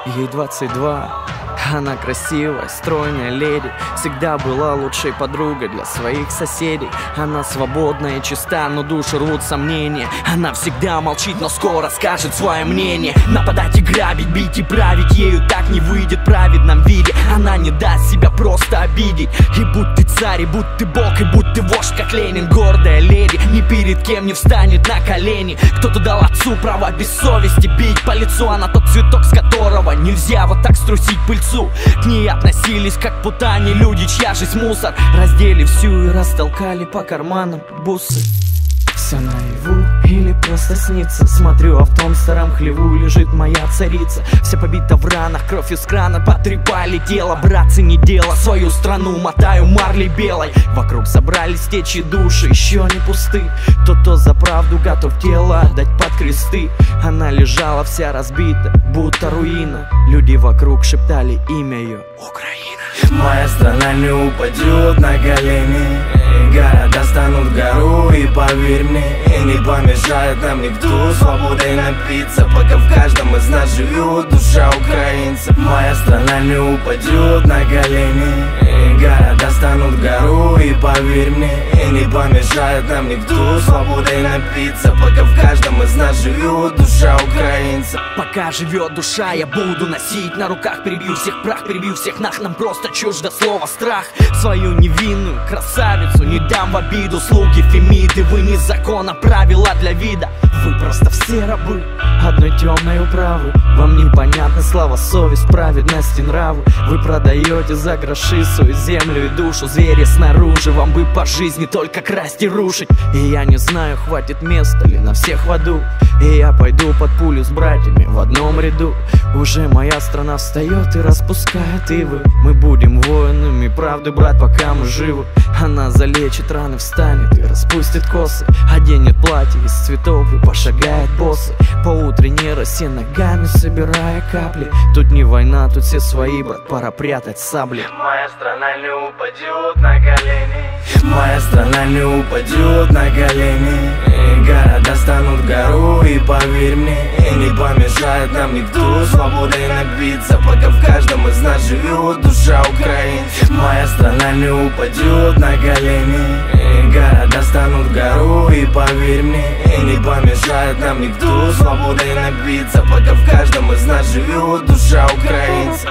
ей 22. Она красивая, стройная леди, всегда была лучшей подругой для своих соседей. Она свободная и чиста, но душу рвут сомнения. Она всегда молчит, но скоро скажет свое мнение. Нападать и грабить, бить и править, ею так не выйдет в праведном виде. Она не даст себя просто обидеть. И будь ты царь, и будь ты бог, и будь ты вождь, как Ленин. Гордая леди, ни перед кем не встанет на колени. Кто-то дал отцу право без совести бить по лицу. Она тот цветок, с которого нельзя вот так струсить пыльцу. К ней относились как к путане люди, чья жизнь мусор. Раздели всю и растолкали по карманам бусы. Все наяву или просто снится? Смотрю, а в том старом хлеву лежит моя царица. Вся побита в ранах, кровь из крана потрепали тело. Братцы, не дело, свою страну мотаю марлей белой. Вокруг собрались течи души, еще не пусты. Кто за правду готов тело отдать под кресты. Она лежала вся разбита, будто руина. Люди вокруг шептали имя ее: Украина. Моя страна не упадет на колени, города станут гору, и поверь мне, не помешает нам никто свободой напиться, пока в каждом из нас живет душа украинца. Моя страна не упадет на колени, города станут гору, и поверь мне, не помешает нам никто свободой напиться, пока в каждом из нас живет душа украинца. Пока живет душа, я буду носить на руках. Перебью всех прах, перебью всех нах. Нам просто чуждо слово страх. Свою невинную красавицу не дам в обиду. Слуги Фемиды, вы не закона, правила для вида. Вы просто все рабы одной темной управы. Вам непонятна слава, совесть, праведность и нравы. Вы продаете за гроши свою землю и душу. Звери снаружи, вам бы по жизни только красть и рушить. И я не знаю, хватит места ли на всех в аду. И я пойду под пулю с братьями в одном ряду. Уже моя страна встает и распускает ивы. Мы будем воинами правды, брат, пока мы живы. Она залечит раны, встанет и распустит косы. Оденет платье из цветов и пошагает боссы по утренней росе, ногами собирая капли. Тут не война, тут все свои, брат, пора прятать сабли. Моя страна не упадет на колени, моя страна не упадет на колени, города станут гору, и поверь мне, не помешает нам никто свободой напиться, пока в каждом из нас живет душа украинца. Моя страна не упадет на колени, города станут гору, и поверь мне, не помешает нам никто свободой напиться, пока в каждом из нас живет душа украинца.